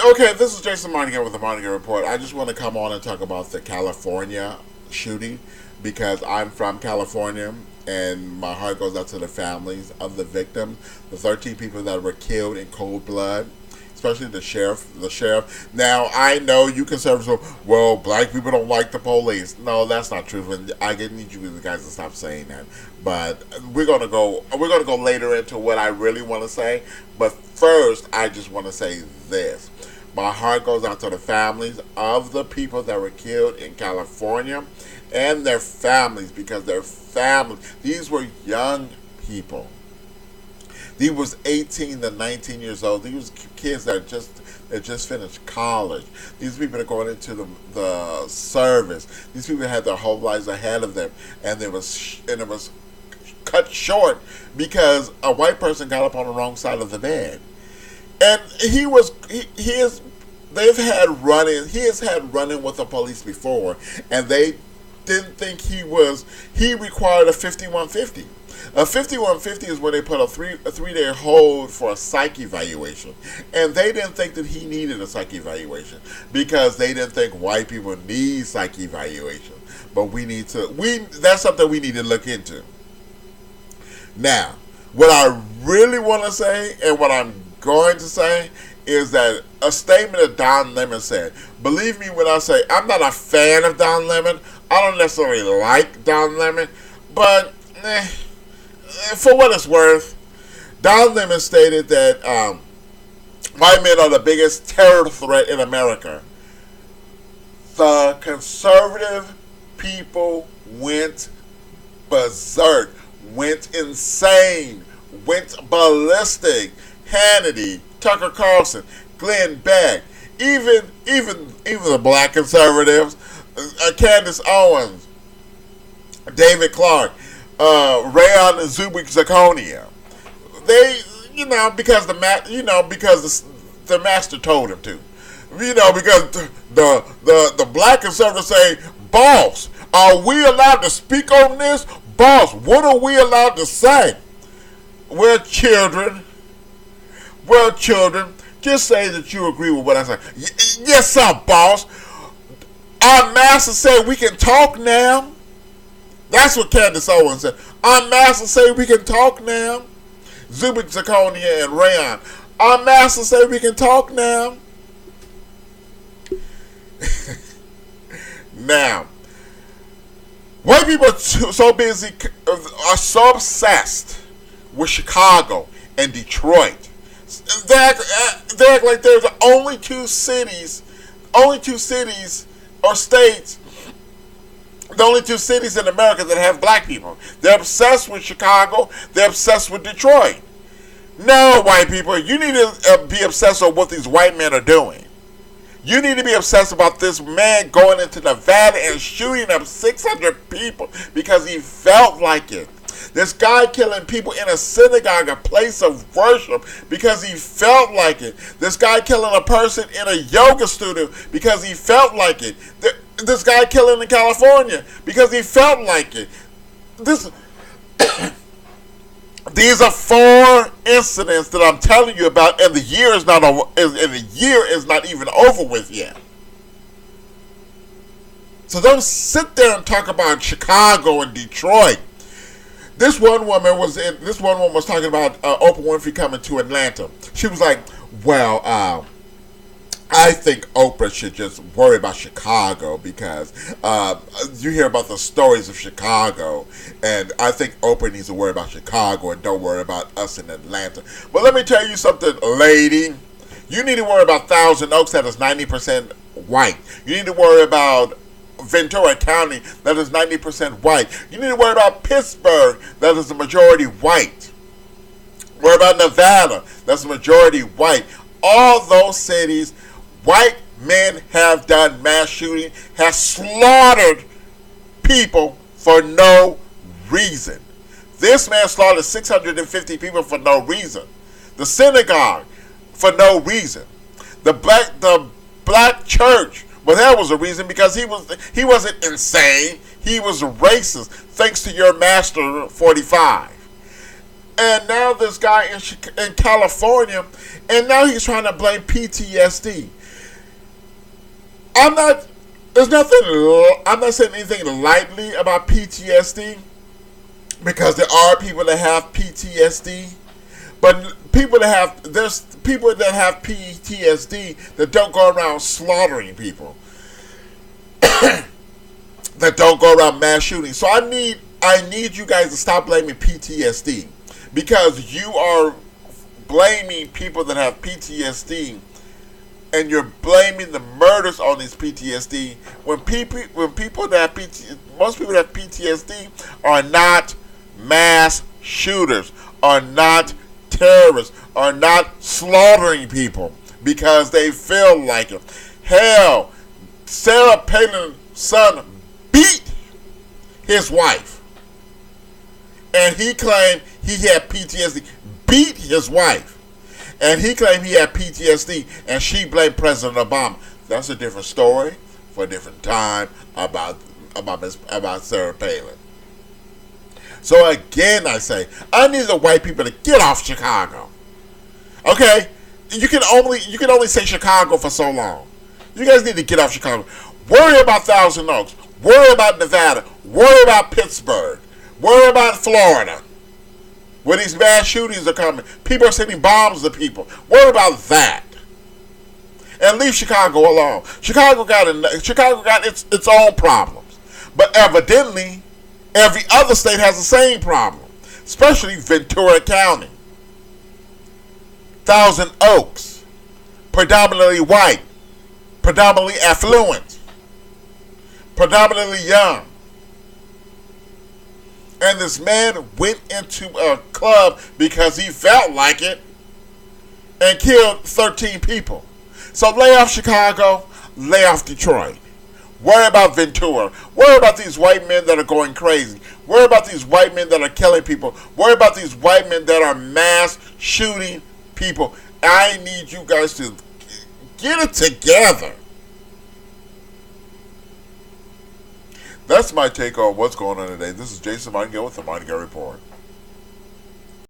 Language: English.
Okay, this is Jason Martingale with the Martingale Report. I just want to come on and talk about the California shooting because I'm from California and my heart goes out to the families of the victims, the 13 people that were killed in cold blood, especially the sheriff. The sheriff. Now I know you conservatives go, well, black people don't like the police. No, that's not true. And I need you guys to stop saying that. But we're gonna go. We're gonna go later into what I really want to say. But first, I just want to say this. My heart goes out to the families of the people that were killed in California and their families because their families. These were young people. These was 18 to 19 years old. These was kids that just finished college. These people are going into the service. These people had their whole lives ahead of them, and it was cut short because a white person got up on the wrong side of the bed, and he has had run-in with the police before, and they didn't think he required a 5150. A 5150 is where they put a three-day hold for a psych evaluation. And they didn't think that he needed a psych evaluation because they didn't think white people need psych evaluation. But that's something we need to look into. Now, what I really want to say and what I'm going to say is that a statement that Don Lemon said. Believe me when I say I'm not a fan of Don Lemon. I don't necessarily like Don Lemon, but for what it's worth, Don Lemon stated that white men are the biggest terror threat in America. The conservative people went berserk, went insane, went ballistic. Hannity, Tucker Carlson, Glenn Beck, even the black conservatives, Candace Owens, David Clark, Rayon and Zubik Zakonia. They, because the master told him to. Because the black conservatives say, boss, are we allowed to speak on this? Boss, what are we allowed to say? We're children. Just say that you agree with what I say. Yes, sir, boss. Our master said we can talk now. That's what Candace Owens said. Our master say we can talk now. Zubik Zakonia and Rayon. Our master say we can talk now. Now, white people are so busy, are so obsessed with Chicago and Detroit. They act like there's only two cities or states, the only two cities in America that have black people. They're obsessed with Chicago. They're obsessed with Detroit. No, white people, you need to be obsessed with what these white men are doing. You need to be obsessed about this man going into Nevada and shooting up 600 people because he felt like it. This guy killing people in a synagogue, a place of worship, because he felt like it. This guy killing a person in a yoga studio because he felt like it. This guy killing in California because he felt like it. These are 4 incidents that I'm telling you about, and the year is not even over with yet. So don't sit there and talk about Chicago and Detroit. This one woman was talking about Oprah Winfrey coming to Atlanta. She was like, well, I think Oprah should just worry about Chicago because you hear about the stories of Chicago, and I think Oprah needs to worry about Chicago and don't worry about us in Atlanta. But let me tell you something, lady. You need to worry about Thousand Oaks, that is 90% white. You need to worry about Ventura County, that is 90% white. You need to worry about Pittsburgh, that is the majority white. Worry about Nevada, that's the majority white. All those cities, white men have done mass shooting, have slaughtered people for no reason. This man slaughtered 650 people for no reason. The synagogue, for no reason. The black church, well, that was a reason because he wasn't insane. He was racist, thanks to your master 45. And now this guy in California, and now he's trying to blame PTSD. I'm not. There's nothing. I'm not saying anything lightly about PTSD, because there are people that have PTSD, but there's people that have PTSD that don't go around slaughtering people, that don't go around mass shooting. So I need you guys to stop blaming PTSD, because you are blaming people that have PTSD, and you're blaming the murders on these PTSD when people that have most people that have PTSD are not mass shooters, are not terrorists, are not slaughtering people because they feel like it. Hell, Sarah Palin's son beat his wife, and he claimed he had PTSD. Beat his wife, and he claimed he had PTSD, and she blamed President Obama. That's a different story for a different time about Sarah Palin. So again, I say, I need the white people to get off Chicago. Okay, you can only say Chicago for so long. You guys need to get off Chicago. Worry about Thousand Oaks. Worry about Nevada. Worry about Pittsburgh. Worry about Florida, where these mass shootings are coming. People are sending bombs to people. Worry about that, and leave Chicago alone. Chicago got its own problems, but evidently, every other state has the same problem, especially Ventura County, Thousand Oaks, predominantly white, predominantly affluent, predominantly young. And this man went into a club because he felt like it and killed 13 people. So lay off Chicago, lay off Detroit. Worry about Ventura. Worry about these white men that are going crazy. Worry about these white men that are killing people. Worry about these white men that are mass shooting people. I need you guys to get it together. That's my take on what's going on today. This is Jason Martingale with the Martingale Report.